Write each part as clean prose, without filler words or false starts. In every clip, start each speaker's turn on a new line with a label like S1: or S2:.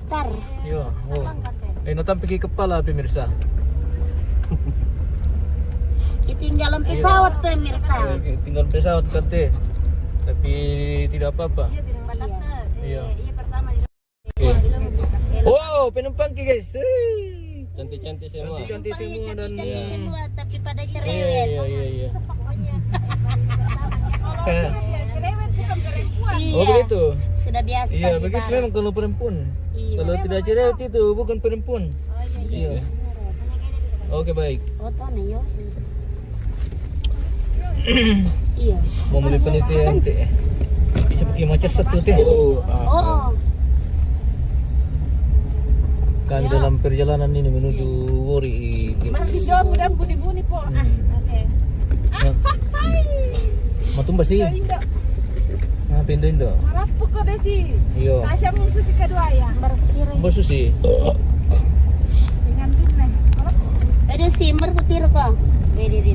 S1: Bentar.
S2: Iya. Oh. Nonton pergi kepala pemirsa.
S1: Ketinggalan pesawat pemirsa.
S2: Tinggal pesawat kate. Tapi tidak apa-apa. Iya. Oh, penumpang guys.
S3: Cantik-cantik semua.
S2: Cantik semua dan
S1: Cantik semua tapi pada
S2: iya.
S1: cerewet.
S2: Oh begitu.
S1: Sudah biasa.
S2: Iya,
S1: di
S2: begitu
S1: barat.
S2: memang kalau perempuan.
S1: Iya.
S2: Kalau tidak cerewet itu bukan perempuan. Iya. Oke, baik.
S1: Foto nih yo. Iya.
S2: Mau beli penitia nanti. Bisa pakai macam satu teh.
S1: Oh.
S2: Kami dalam perjalanan ini menuju Wori.
S4: Mudah buni-buni po. Oke.
S2: Matumba sih. Nah, pindah.
S4: Marapu ko desi.
S2: Iya.
S4: Tasya mo susi kedua ya.
S2: Mbak Susi.
S4: Dengan pinai.
S1: Ada sih berpikir kok. Dede.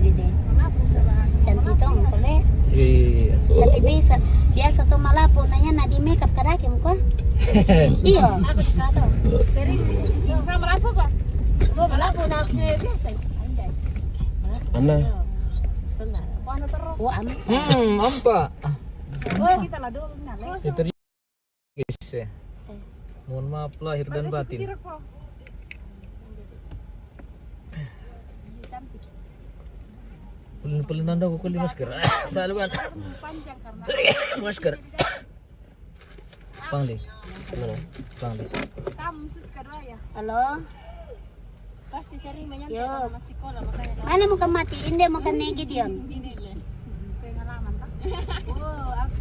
S4: Marapu sama.
S1: Cantik dong, boleh.
S2: Iya.
S1: Tapi bisa. Biasa tuh malah punanya na di makeup kadakim kok. Iya. Aku kata.
S4: Sering sama marapu ko.
S1: Gua malah puna biasa.
S3: Mana?
S1: Senang.
S4: Ano terus?
S1: Oh, am.
S2: Ampa.
S4: Kita lah dulu nyale.
S2: Itu guys ya. Mohon maaf lahir dan batin. Pelin-pelin anda kok kali masker. Saluan.
S4: Panjang karena
S2: Masker. Pangli.
S3: Mana?
S2: Pangli.
S4: kamu susi kedua ya.
S1: Halo.
S4: Pasti sering banyak
S1: Yo.
S4: sama sekolah makanya
S1: Mana mau matiin deh mau negi Dion.
S4: pengalaman kan. Oh, aku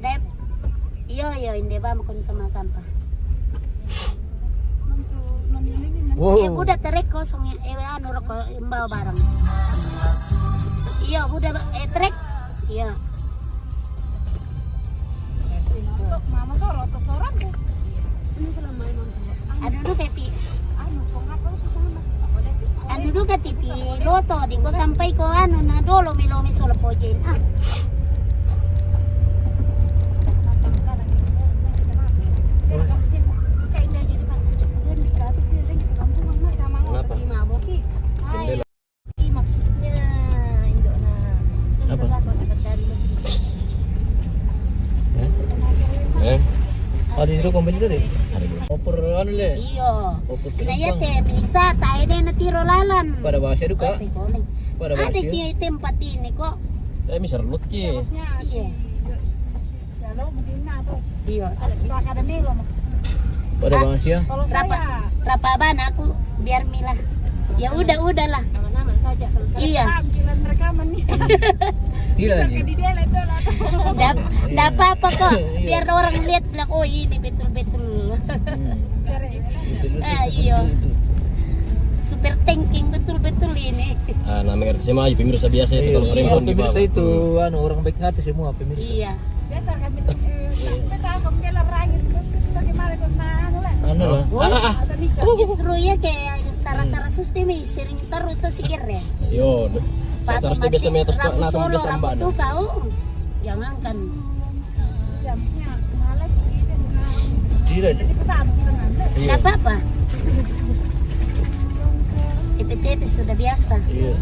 S1: Dep. Iya, inde ba mo kun makan pa.
S4: untuk nonton
S2: Wow.
S1: Budak terek kosong anu roko imbaw barang. Iya, budak trek. Iya.
S4: untuk mama tuh rotos orang tuh.
S1: Ano sila may nonton? Ano do kay pi?
S4: Ano kung apa tuh sama. Boleh.
S1: Ano do ka ti pi loto di ko kampay ko ano na dolo milomi solo po jen.
S3: Kenapa?
S1: Ay, maksudnya Indo na.
S2: Apa? Ada di kong beli tadi. Opor anu le.
S1: Iyo.
S2: Opor
S1: Naya
S2: penumpang.
S1: te bisa tayo din na tiro lalan.
S2: Pada bahasa duka.
S1: Tapi koleng.
S2: Pada
S1: Ada
S2: bahasa.
S1: kaya tempat ini kok.
S3: Bisa relut ki.
S1: Iya.
S4: Selalu begini tuh.
S1: Iya.
S4: Setelah ada Milo.
S2: Pada bahasa.
S4: Kalau
S1: Berapa?
S4: saya
S1: Berapa ban aku biar milah. Ya udahlah.
S4: nama saja.
S1: Iya.
S4: Tampilan rekaman nih.
S2: Tidak
S4: Bisa
S2: nih.
S4: ke di delete tuh lah.
S1: Nggak apa-apa kok. Biar orang lihat bilang oh ini betul-betul. Ah, iya. Super thinking betul-betul ini.
S3: Ah, namanya ngerti sama aja pemirsa biasa itu kalau
S2: Iya,
S3: perempuan di
S2: pemirsa
S3: bawah.
S2: itu anu orang baik hati semua pemirsa.
S1: Iya.
S4: Biasa kan kita tahu dia larangin terus bagaimana tuh nah lah.
S2: Anu lah.
S4: Atau nikah.
S1: Justru ya kayak sara-sara sistem sering taruh itu sikir ya.
S3: Yo, saya harus biasa metos kok
S1: Rabu
S3: nah
S1: Solo,
S3: biasa
S1: Rabu
S3: mbak.
S1: tuh kau. Jangan kan.
S4: Jamnya malah gitu.
S2: Tidak.
S4: Jadi petang kita ngambil.
S1: Nggak apa-apa. TP sudah biasa.
S2: Iya.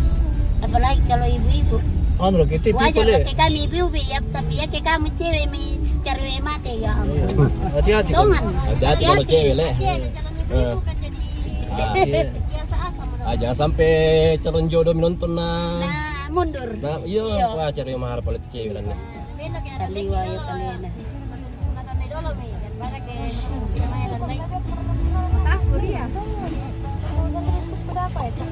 S1: Apalagi kalau ibu-ibu.
S2: Anu lah kita
S1: Wajar
S2: boleh.
S1: pakai kami ibu-ibu ya, tapi ya kayak kamu cewek cari mati ya ampun.
S2: Hati-hati.
S1: Dongan.
S3: Hati-hati kalau cewek le.
S1: Jangan ibu-ibu kan jadi
S2: Iya.
S1: biasa asam.
S3: Ah, jangan sampai calon jodoh menonton nah.
S1: Nah, mundur.
S3: Nah, iya,
S1: Iya.
S3: wah cari yang mahal politik cewek lah.
S1: Kaliwa ya kalian.
S4: Aku dia. Berapa itu?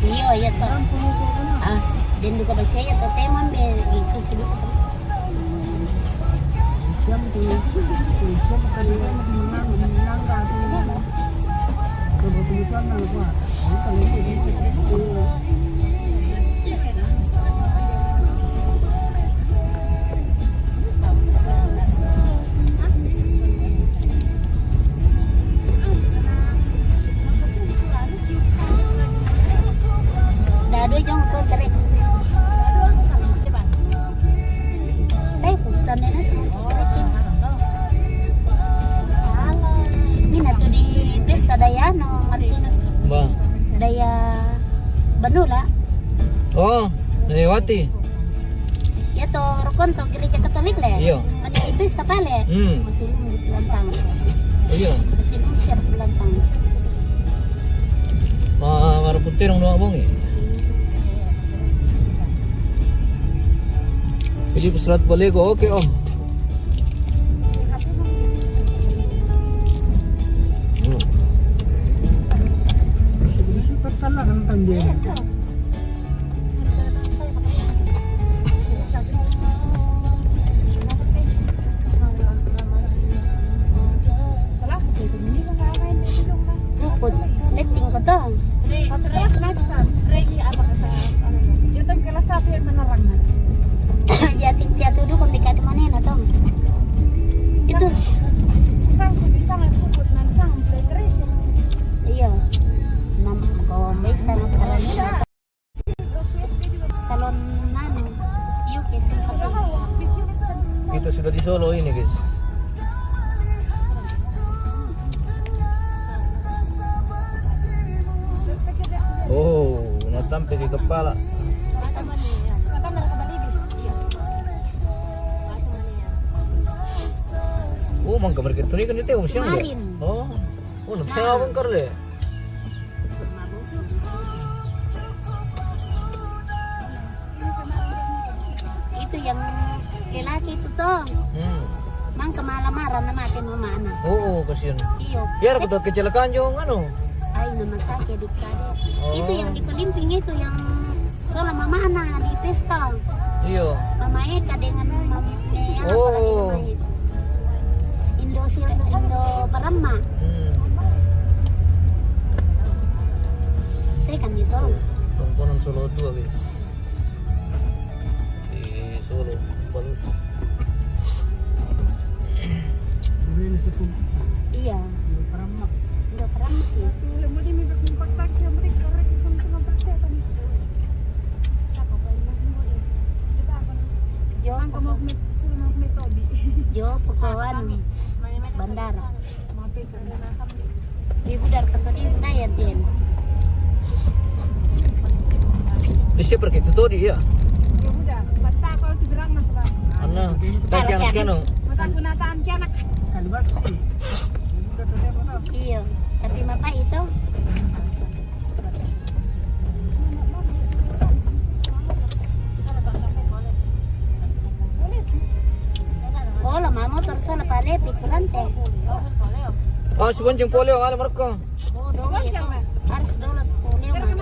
S1: Iya, ya toh. Ah, din ko ba siya to teman be isusunod ko.
S2: Mati.
S1: Ya to rukun to gereja Katolik le.
S2: Iya.
S1: Manitipis kapale. Masih di pelantang.
S2: Iya.
S1: Masih share pelantang.
S2: Marah putih dong doang bang. Jadi pesawat boleh kok, oke om.
S1: Bukod, letting ko to.
S4: Yung kelas 1 yung penerangan.
S1: Yatim piatu dulu kung di ka mana na to. Itu,
S4: Isang ay puput na isang preparation.
S1: iyo. Nam ko basta na sa nila. Salon nano. UK Singapore.
S2: Kita sudah di Solo ini guys. Oh, natampi di kepala. Oh, mangga mereka tuh kan itu siang deh.
S1: Kemarin.
S2: Oh, nagsawa bang Carle.
S1: Itu yang lelaki itu toh. Mang kemalamaran na matin mo mana.
S2: Oh, kasihan.
S1: Iyo.
S2: Biar betul kecelakaan yung ano.
S1: Ay, namasakit di kade.
S2: Oh.
S1: Itu yang di Pelimping itu yang soal mama ana di pesta.
S2: Iyo.
S1: Mama Eka dengan mamanya
S2: Oh.
S1: apalagi namanya Indo Parama. Saya kan gitu.
S2: Tontonan Solo 2 guys. Di Solo, Balus.
S1: Iya. Indo Parama. Iya. Jo Pekawan Bandara. Ibu dar ketodi naya din.
S2: Di siapa gitu tuh dia? Ana, kaki anak kano.
S1: Iya. Tapi mapa itu oh lama motor sana pale pikulante.
S2: Ah, si Bonceng polio alam mereka.
S1: Oh dolo ya toh. Harus dolo polio mah.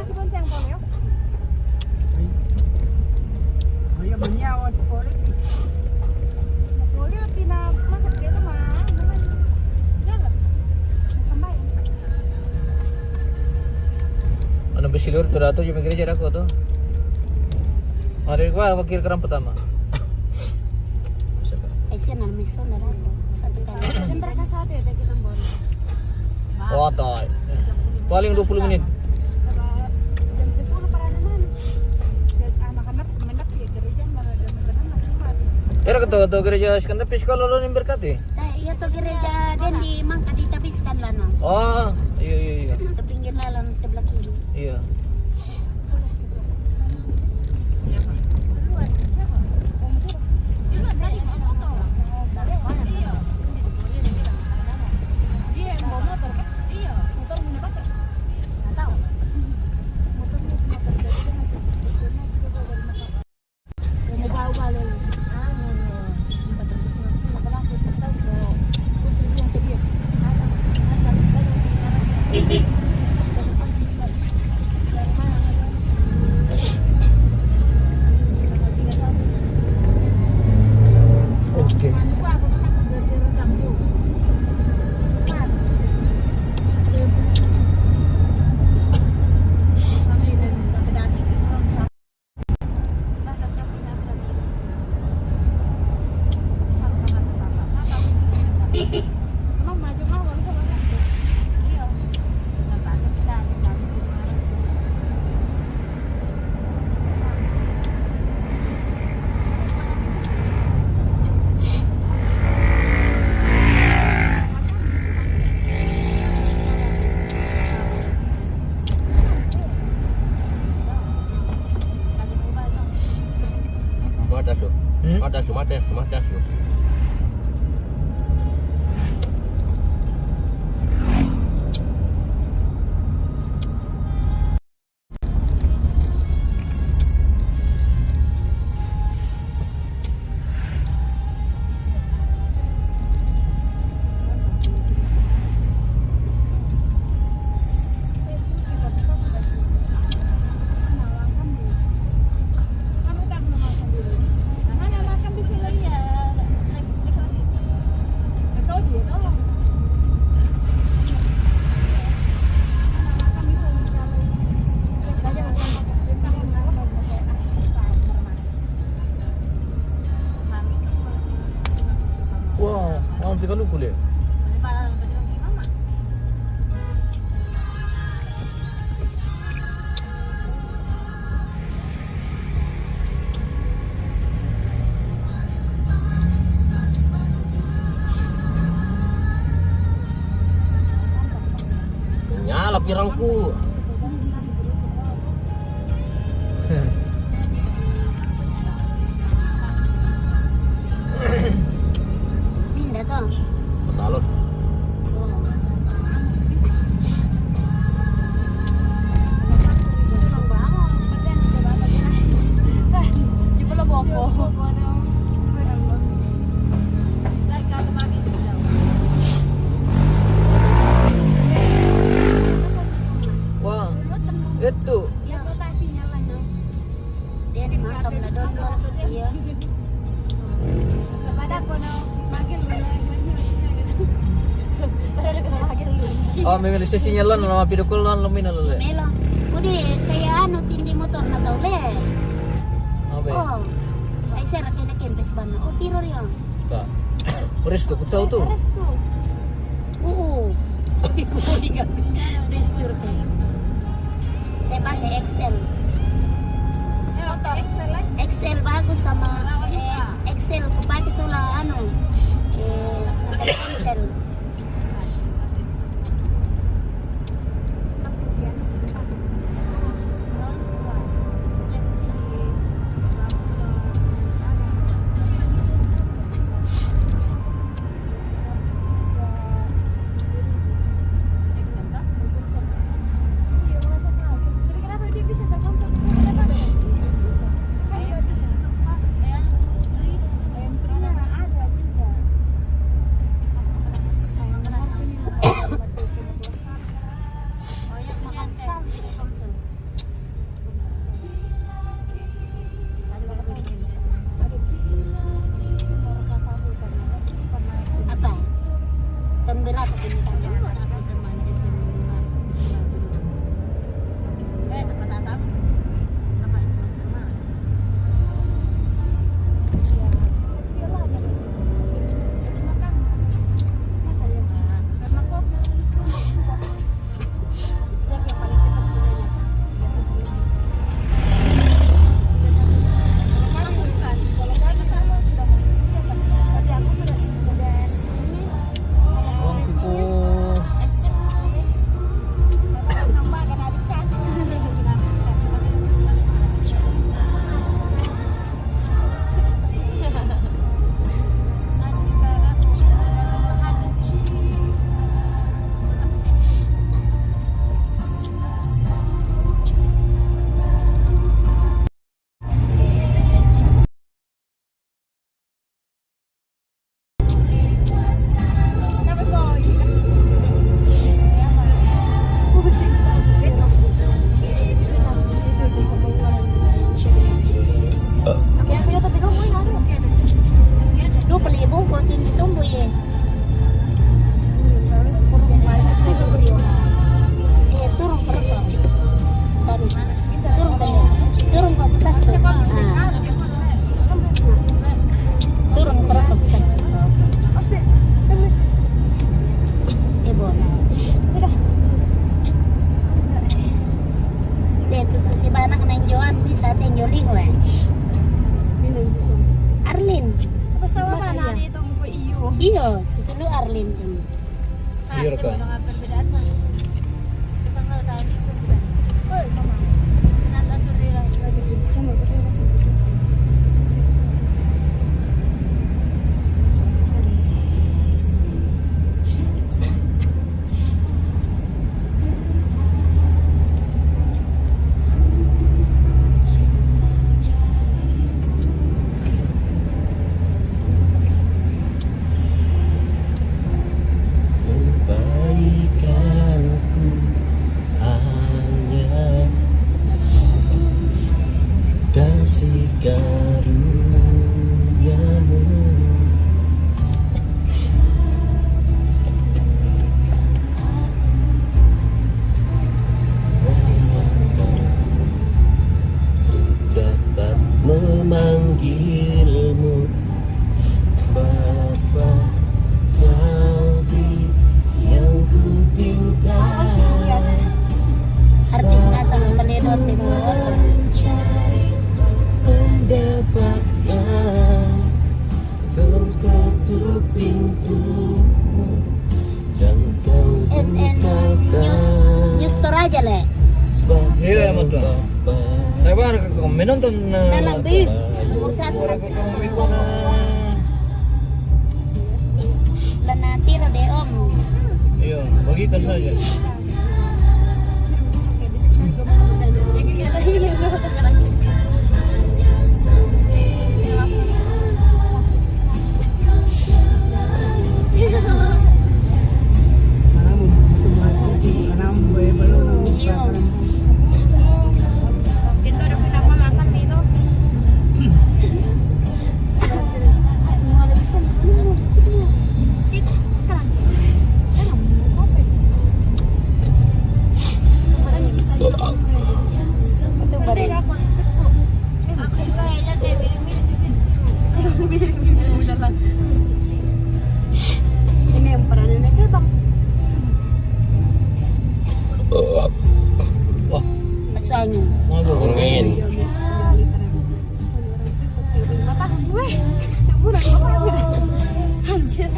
S2: Ano bisilir tuh dato yung gereja ako tuh. Hari gua wakil keram pertama.
S1: Ay siya na miso na ako. Sabi ka.
S2: Oh, tay. Paling 20 menit. Era ketua gereja Iskandar Piskal lo nih berkati.
S1: Iya to gereja den di Mangka ditabiskan lah no.
S2: Oh, iya.
S1: Ke pinggir lalan sebelah kiri.
S2: Iya.
S3: Tumadas.
S2: Wah, mau tiga lu kuliah.
S3: Nyala pirangku.
S1: Pindah toh.
S3: Masalot.
S2: Wah, itu.
S1: Dia dimakam na doon. Iya.
S2: Oh, memilih sinyalan lama pidukul lan lumin lalu.
S1: Melo. Udi kaya ano tindi motor na daw le.
S2: Apa?
S1: Oh. Ay sir kaya kempes ba na? Oh, tiro riyo.
S2: Tak. Peris tuh kucau tuh.
S1: Resto. Oo. Kukunin ka. Resto kayo. Saya pakai XL. XL bagus sama XL kupati sula ano. XL. Apa? Tahun berapa pernikahannya? Iya, susu Arlin ini.
S3: Iya kan.
S4: Perbedaan mah. Tanggal tadi perbedaan. Oh, mama. Nanti tuh dia lagi sama
S2: nonton
S1: Dalam bi. Nomor 1.
S2: orang kamu itu na
S1: Lana tira deh om.
S2: iya bagikan saja.
S1: Iya.
S4: Dito ada pinapamakan dito.
S1: Ini yang peranan aja bang.
S2: Wah,
S1: Asalnya.
S3: Angin.
S4: Weh, sebulan kok. Anjir.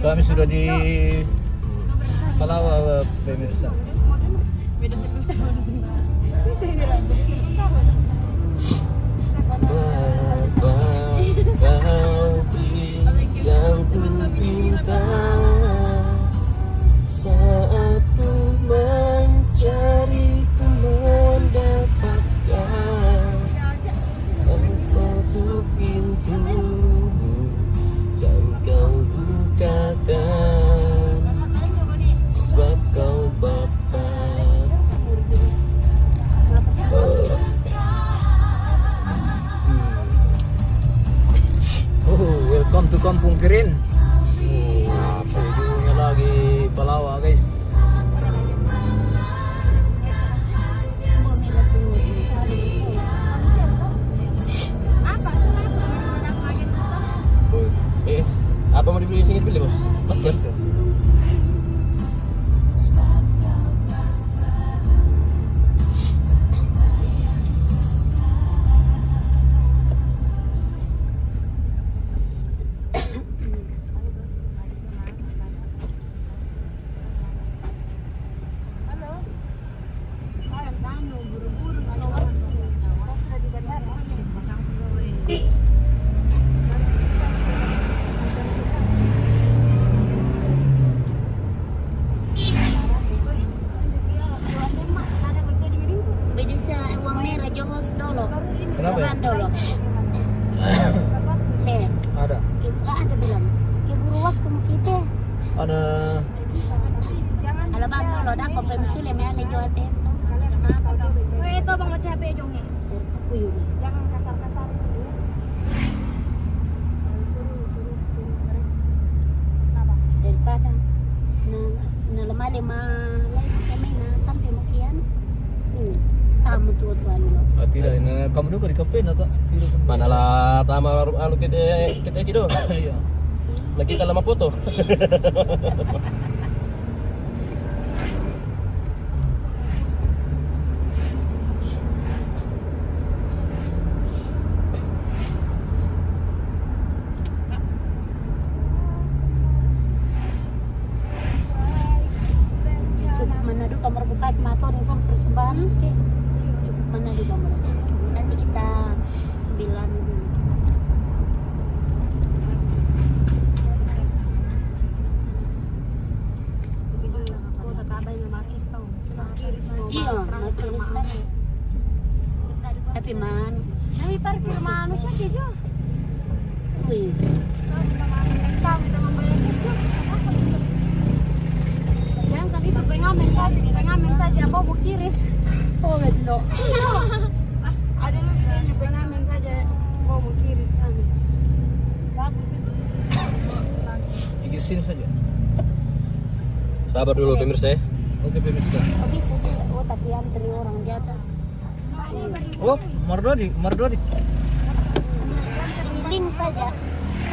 S2: kami sudah di Palawa pemirsa.
S3: Kau yang ku pinta saat ku mencari ku mendapatkan engkau tutup pintu jangan kau bukakan sebab kau Bapa.
S2: Welcome to Kampung Kirin. Ujungnya lagi Palawa guys.
S3: Apa mau dibeli sini pilih bos? Masker.
S1: Beda sa uang merah Johos dolo.
S2: Kenapa ya?
S1: Bukan dolo. Le,
S2: Ada.
S1: ada bilang. Keburu waktu mau kita.
S2: Ada.
S1: Alam bang dolo dah kau pemisule me ale jo ate.
S4: Weh, itu bang macam apa jongnya?
S1: Kuyu.
S4: Jangan kasar-kasar.
S1: Daripada na lemale ma lai kami na tampe mo kian. Tamu tua lo.
S2: Ah, tidak, ini kamu dulu di kafe nata.
S3: Mana lah tama anu kita gitu.
S2: Iya.
S3: Lagi kita lama foto.
S1: Cukup Manado kamar buka mato ning son persembahan. Cukup Manado kamar. Nanti kita bilang dulu. Iya, makiris na. Tapi man,
S4: Nami parkir mana siya Jo?
S1: wih,
S4: Kami teman bayar Jo. Jangan kan itu pengamen saja apa mau kiris.
S1: oh betul.
S4: Ada lu kayaknya pengamen saja mau kiris kan. Bagus itu.
S2: Ikisin saja.
S3: Sabar dulu pemirsa ya.
S2: Oke pemirsa.
S1: Oke, oh tapi antri orang di atas.
S2: Oh, Mardodi.
S1: Link saja,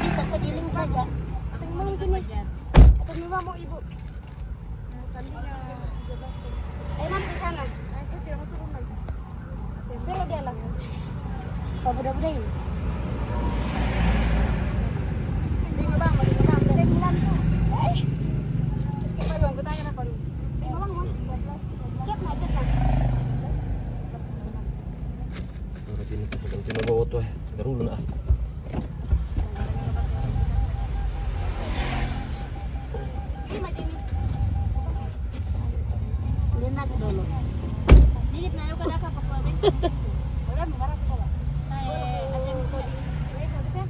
S1: bisa ke link saja.
S4: Mungkin nih. Atau Mima mau ibu. Emang ke sana. Saya tidak turun lagi. Belok dia lah.
S1: Kau budak-budak ini.
S4: Di bang, di bang.
S3: Nanti bawa tuh, terulun ah.
S1: Linak dulu.
S4: Dikit na ka dapat pa ko. Wala mo marap ko ba? Ay, ada mo coding. Ay, sabi ka.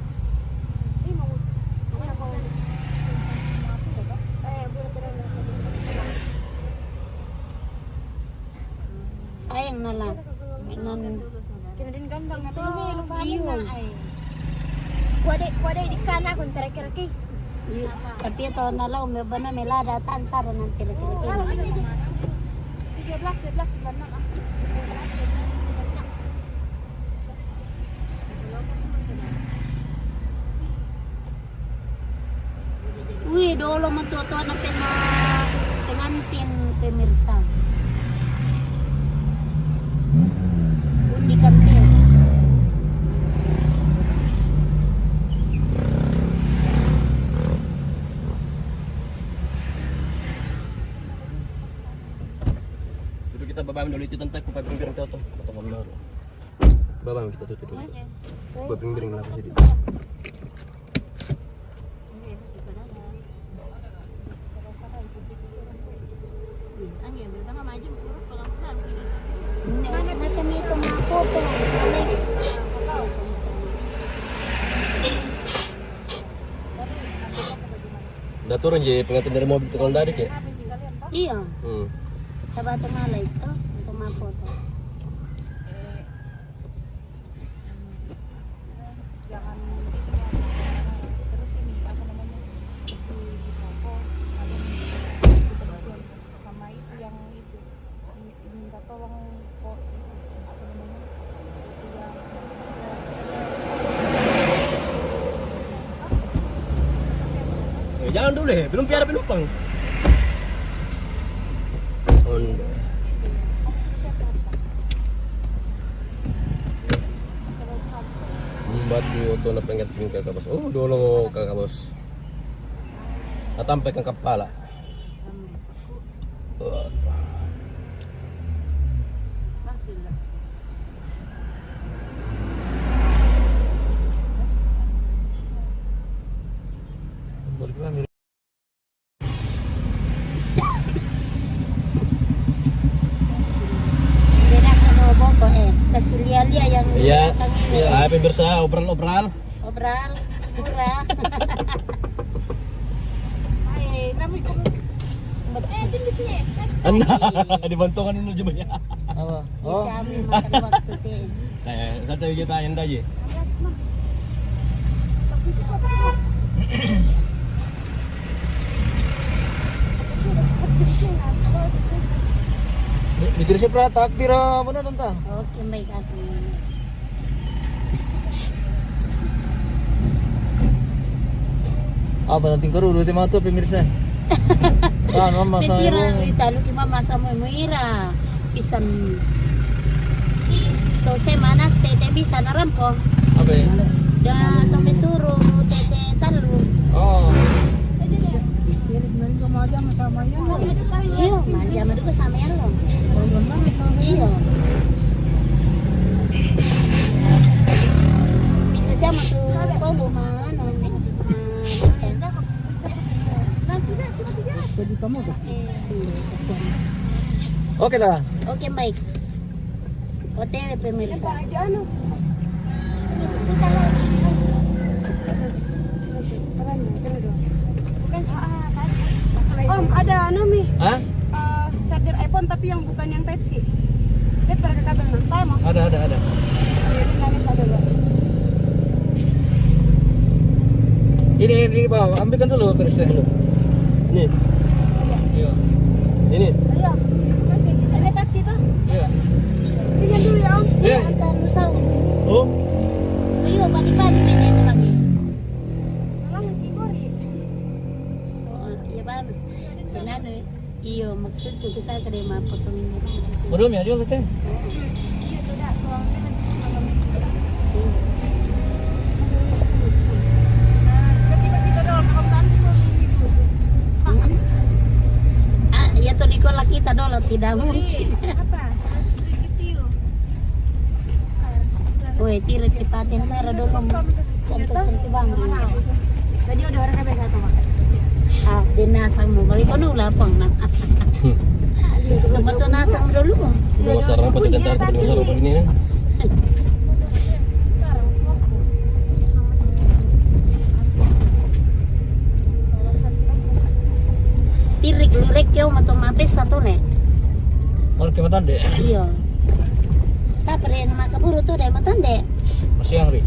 S4: Di mo. Wala ko. Ay, bulat na.
S1: Sayang na lang.
S4: Kina din gambang na to.
S1: Iyo.
S4: Wade di kana kun terakhir-terakhir.
S1: Tapi ito na lang, may ba na may lada, tansara ng tira-tira.
S4: 13 bulan na.
S1: Uy, dolo man tuwa na pengantin pemirsa. Undi kami.
S3: Dulu kita babamin dulu itu tentang kupat piring toto. Kata mama. Babamin kita tuh dulu. Kupat piring lah sih.
S1: Na kami ito mga photo.
S3: Udah turun je pengantin dari mobil tukang dari ya.
S1: Iya,
S3: Hmm.
S1: sa Batang Alay ito. Ito mga photo.
S4: Sama itu yang itu minta tolong kok apa namanya
S3: Jangan dulu deh, belum piara penumpang. Honda. Membantu auto na pengen kakak bos. Oh, dolo kakak bos. Atampai kang kepala.
S1: Hindi na sa Nobo kasi Lia yang di
S3: Iya.
S1: belakang ini.
S3: Ya, pemirsa obral-obral.
S1: Obral, murah.
S4: ay namoy ko din sini
S3: Anak, dibantungan dulu jemanya.
S2: Apa?
S1: Oh. Isa kami makan waktu din.
S3: Satu kita yang tadi.
S2: Mikir siya prata, tira mo na tanta.
S1: Okay, baik ako.
S2: Apa nanti karulo ti mato pemirsa. Mama sa
S1: Mentira, italo ki mama sa mo muira. Pisan. So semanas tete bisa narampo.
S2: Apa ya?
S1: Da to mesuro tete talu.
S2: Oh.
S1: Iyo, manja madu ko sama yan lo. Iyo. Bisa siya matu ano.
S4: Pwede ka mo ba?
S2: Okay lah.
S1: Okay, baik. Hotel pemirsa.
S4: Ano? Om, ada ano mi?
S2: Hah?
S4: Charger iPhone tapi yang bukan yang Type C. Lihat pada kabel nanti mau.
S2: Ada.
S4: Ini nangis ada loh.
S2: Ini bawa, ambilkan dulu pemirsa.
S3: Ini,
S2: Iya.
S3: ini.
S4: Ayo. Ada Type C tuh.
S2: Iya.
S4: Tinggal dulu ya Om.
S2: Iya.
S1: Akan usau.
S3: Oh,
S1: Iyo, padi-padi din kami.
S4: Malah yang timur.
S1: Oh, ya ba? Kenano iyo maksud ko sa kada mapotongin mo.
S2: Belum ya, jual teh.
S1: Ya to di ko kita dolo tidak mungkin.
S4: Apa?
S1: Woi, tirik di paten merah dulu. Santai-santai bang.
S4: Tadi udah orang sampai satu mak.
S1: Ah, dinasang mo. Balik ko nung lapang na. Tumato nasang dulu.
S3: Mga sarang pati tentar pati mga sarang begini ya.
S1: Tirik lurek yo matong mapes satu le.
S2: Orang kematan deh.
S1: Iya. Tapi rin makaburu tuh deh matande.
S2: Masih yang ri.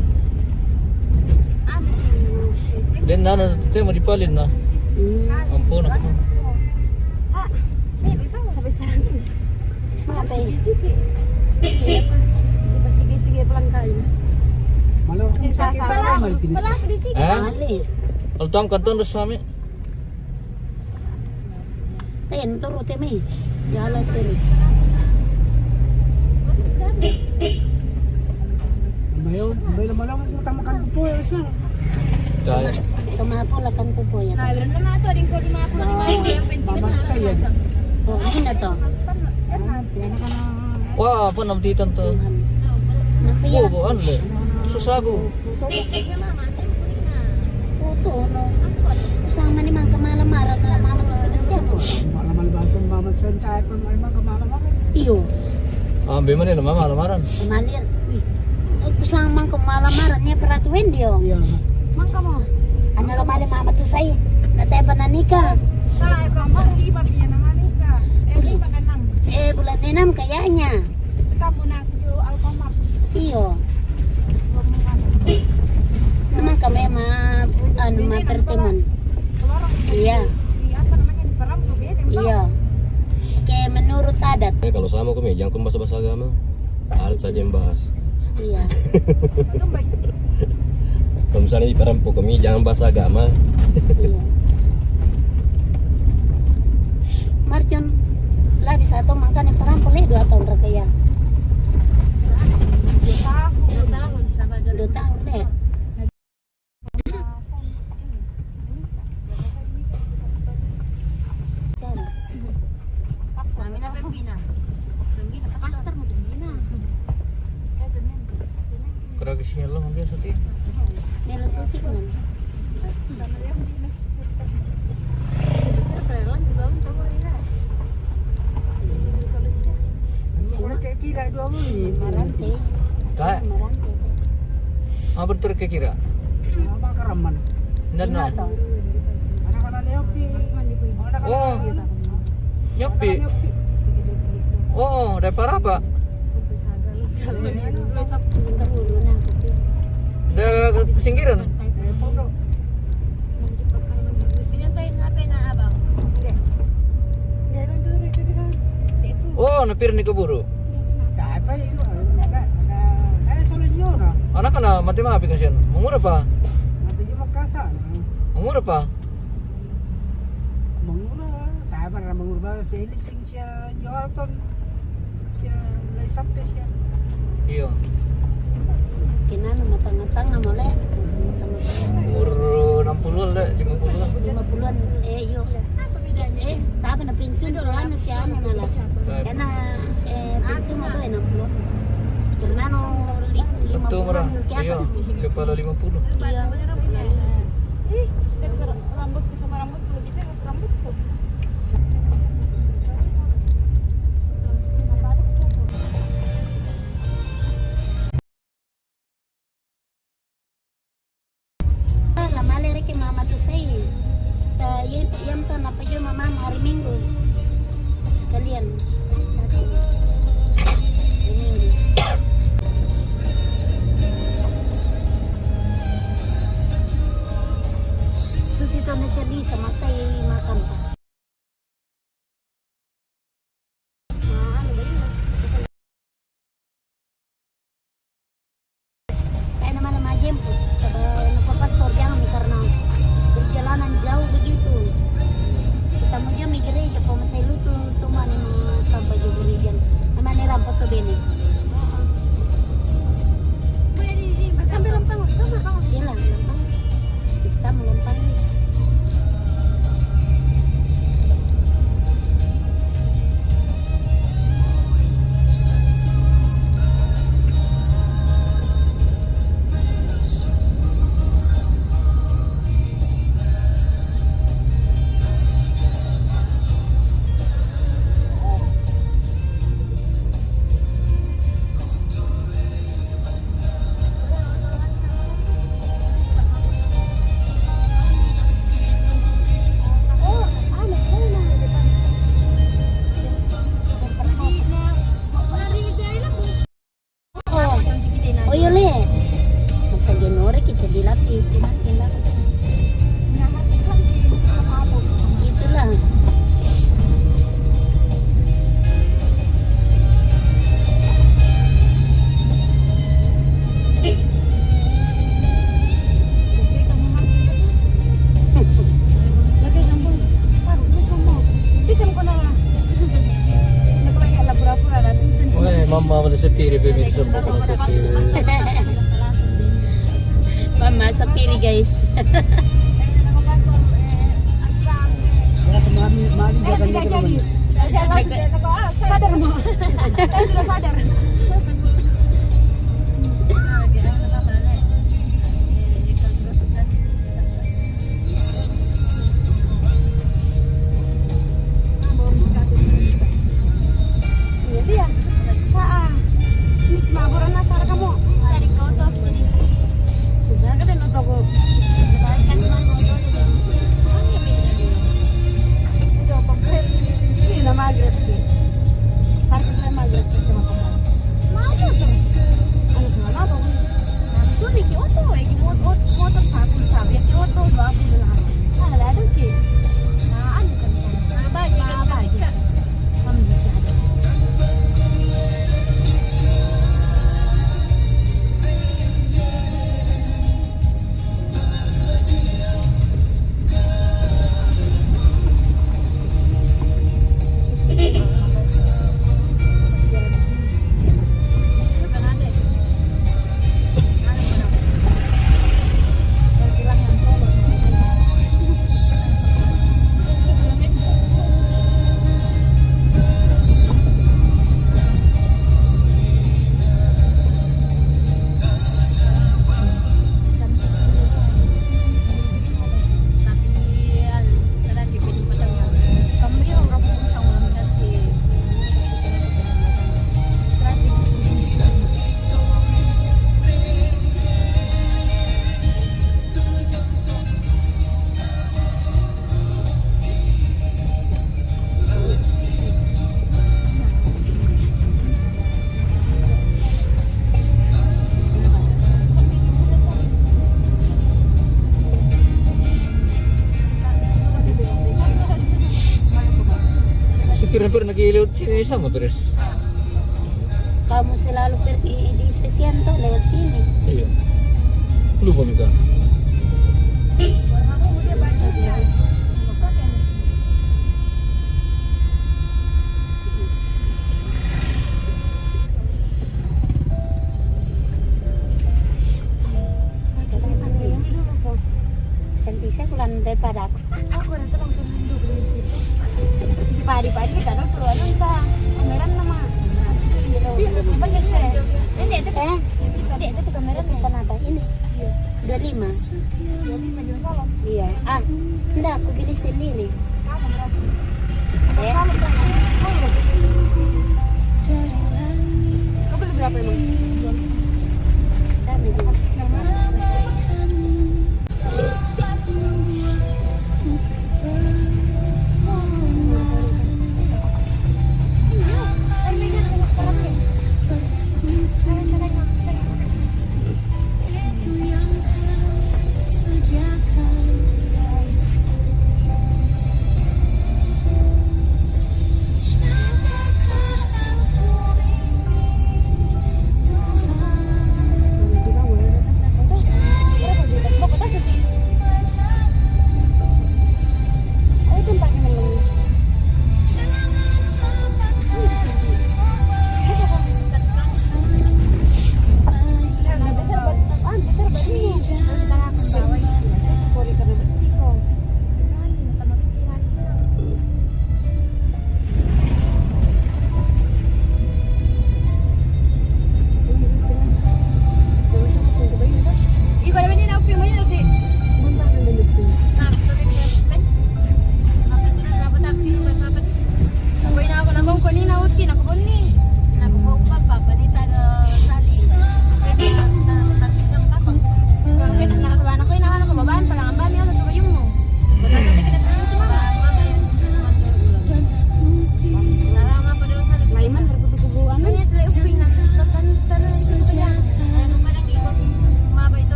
S2: Dan nana teh mau dipalin na. Ampun aku.
S4: Sampai sarang.
S1: Apa ya?
S4: Sige pelan kali.
S5: Malu
S4: Salah. Pelan di sini.
S1: Ali.
S2: Kalau tam kanton resami.
S1: Ayan, turo temi. Jalan terus.
S5: Bayo malang utang makan po siya.
S2: Kaya.
S1: Tumapo lakan ko po yan.
S4: Nah, benar na to din ko di mga yang penting na.
S1: Oh, ano na to?
S2: Wah, apa nam titan to?
S1: Nampiya.
S2: Oh, bukan deh. Susago.
S1: Puto, no? Usama ni mang kamalamaran na mama to sa siya ko.
S5: Malamal baso mamat sa tayo pang ay mga malamal.
S1: Iyo.
S2: Ambil mana nama malam-malam.
S1: Malir. Kusang mang kamalamaran niya para tuwin diyo.
S5: Iya.
S1: Mang ka mo. Ano lamali mama to say? Natay pa na nika.
S4: Ay, pamang lima biya naman ka. Lima ka nang.
S1: Bulan 6 kayaknya.
S4: Kamu na ko alpamar.
S1: Iyo. Naman kami pertemuan. Iya.
S4: Apa namanya di Param tuh beda.
S1: Iya. Kayak menurut adat.
S3: Kalau sama kami jangan bahasa-bahasa agama. Adat saja yang bahas.
S1: Iya.
S3: Kalau misalnya di Parampo kami jangan bahasa agama.
S1: Iya. Marjon labis satu makan yang perang boleh 2 tahun rekaya.
S4: 2 tahun sama
S1: 2 tahun deh.
S4: Kami na Pembina. Pembina pastor mo Pembina.
S2: Kerja kesini lo ambil satu.
S1: Nelo sisik nan.
S5: Wala kay kira dua mo ni.
S1: Marante.
S2: Kak,
S1: Marante.
S2: apa betul kira?
S5: Apa karaman.
S2: Dan
S1: Ano to?
S5: Anak-anak neopi. Anak-anak
S2: Oh, nyepi. Oh, dari apa?
S1: Kahulu na ako.
S2: Dari singkiran.
S5: pondok.
S4: Pinantay na na abang.
S5: Meron dulu itu kan. Itu.
S2: Oh, napir ni keburu.
S5: Apa itu? Ada solusinya na.
S2: Anak kana mati mah aplikasian. Mengurus apa?
S5: Nanti cuma kasan.
S2: Mengurus apa?
S5: Mengurus. Tak pernah mengurus si elektrik siya jual ton. Siya lay sampai siya.
S2: Iya.
S1: Kinano matang-tanga mo le.
S2: Umur 60 le, 50.
S1: 50-an yo. Tapi na pensiun so ano siya ano na lang. Kaya pensiun mo doon 60. Kirnano
S2: Satu merah.
S1: 50 kaya
S2: Iya,
S1: pas.
S2: kepala 50.
S1: Iya.
S4: Rambutku sama rambutku lebih bisa rambutku.
S1: Lamali rin kay mama to say. Yam to na pa yung mama hari Minggu. Sekalian. Minggu. Susito na siya di sa masay makan pa. Kaya naman na majempo. Nagpapastor diyan kami karena perjalanan jauh begitu. Kita mo diyan may gereja po masay luto tuman yung mga trabaho gereja. Naman nilang po to bini.
S4: Sampai lempang, sampai lempang.
S1: Iya lang, lampang. Bista mo lampang.
S2: mama na sa piri pemirsa mo ko na piri.
S1: Mama sa pili guys.
S5: Kaya kemari jangan teman.
S4: Sadar mo. Saya sudah sadar. Iya. Saa. Ini semaburan na sara kamu. Dari kotor sini. Sudah ka din to ko. Kan ito pag hindi na magret. Parang na magret sa mga pamilya. Ano to? Ano to? Ano to? Sulit Kyoto eh. Motor sabi Kyoto ba ako na. Ala do ki. Ano ka? Mabaji. Pamilya.
S2: Hampir nag-iilot sini sa mo tres.
S1: Kamu selalu pergi di stasiun tuh lewat sini.
S2: Iya. Lupa Mika.
S1: Cantik kurang daripada aku.
S4: Aku na tolong tumindog dito. Pari-pari kita dong keluar entah. Kameran nama. Apa jadi saya? Ini itu kan. Tadi itu kameran
S1: Bukan apa ini? 25.
S4: Jadi maju salam.
S1: Iya. Ah, enggak aku beli sendiri.
S4: Apa berarti?
S1: Ya.
S4: Salam kan. Kau beli berapa emang?
S1: Dami juga.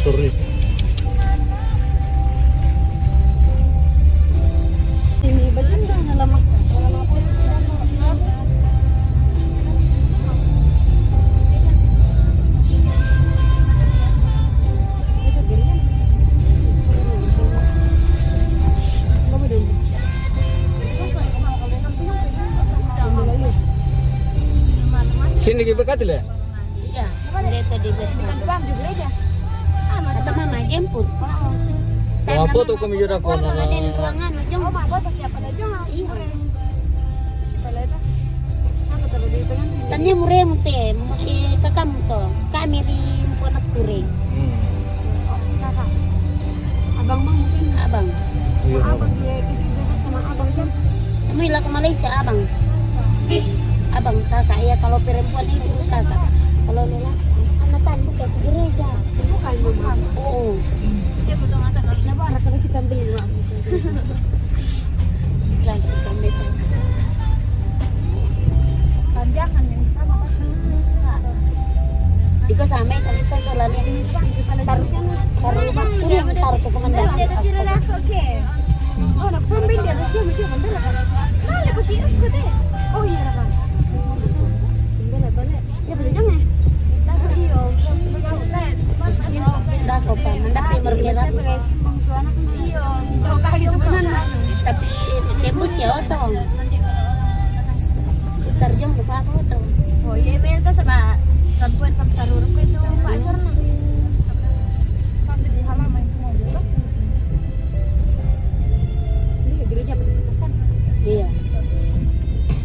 S2: Sorry.
S1: Ini bagian dah halaman.
S2: Ini berkat lah.
S1: Iya, dito di Betfred.
S4: Bang di gereja.
S1: Atau mama jemput.
S2: Mau foto kami juga
S1: Kalau
S2: kau
S1: ada di ruangan, jeng.
S4: Oh, mak foto siapa aja nggak?
S1: Iya.
S4: Siapa lagi? Aku taruh di tengah.
S1: Tanya murem teh, kakam to. Kami di Ponak Kuring.
S4: Kakak. Abang mah mungkin
S1: Abang.
S2: Iya.
S4: abang dia itu dekat sama abang kan.
S1: Kamu hilang ke Malaysia, abang. Abang kakak ya, kalau perempuan itu kakak. Kalau lelaki, anak bukan ke gereja.
S4: Bukan mama.
S1: Oh,
S4: Dia betul nggak tahu. Kenapa anak kalau kita beli mak?
S1: lagi kami itu.
S4: Tanjakan yang sama kan?
S1: Iko sama itu bisa jalannya. Taruh rumah turun, taruh ke komandan.
S4: Oh, nak sambil dia ada siapa siapa benda kan? Nah, lepas dia aku deh. Oh iya kan. Benda balik. Ya betul jangan.
S1: Dah kau pan, mendapat mergerap. Tapi kebus ya otong. Terjun ke apa otong.
S4: Oh iya, beda sama perempuan taruh itu pacar. Sampai di halaman itu mobil. Ini gereja Protestan.
S1: Iya.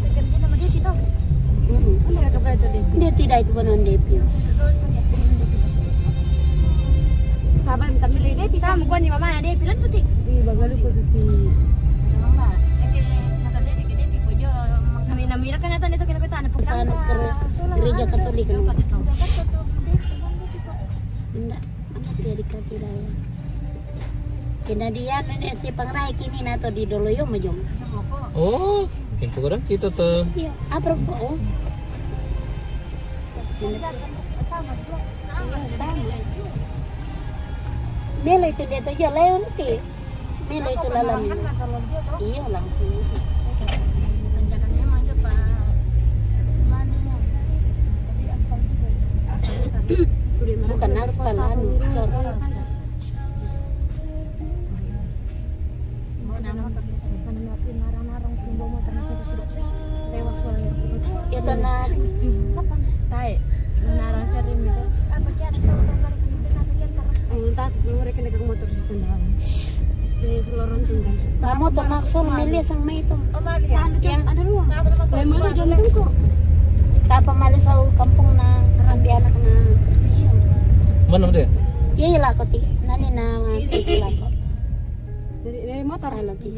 S4: Gereja nama dia situ. Mana ya kabar itu dia?
S1: Dia tidak itu benar Depio.
S4: Kabar minta milih dia. Kamu kan di mana dia bilang putih. Di Bagalu putih. Namira kan itu kita petani
S1: Sana ke gereja Katolik kan. Enggak, anak dia di kaki raya. Kenadian ini si pangrai kini nato di Doloyo majong.
S2: Oh, info orang kita tuh.
S1: Iya, apa po? Oh.
S4: sama juga.
S1: Sama. Melo itu dia tuh jalan nanti. Melo itu lalan.
S4: Kalau dia tuh
S1: Iya langsung.
S4: tanjakannya emang aja pak. Mana ya? Tapi aspal juga.
S1: Bukan aspal anu, cor. Ya tanah
S4: Tay, menarang sering gitu. Apa sih ada sama gambar kemudian apa yang entah mereka naik motor sistem dalam. Di seluruh tunggal.
S1: kamu tenang sol milis ang may itu.
S4: Yang ada ruang. Lemah lu jangan kok.
S1: Tapa malis sa kampung na rambi anak na.
S2: Mana dia?
S1: Iya lah ko ti. Nani na sila ko.
S4: Dari motor.
S1: Ala ti.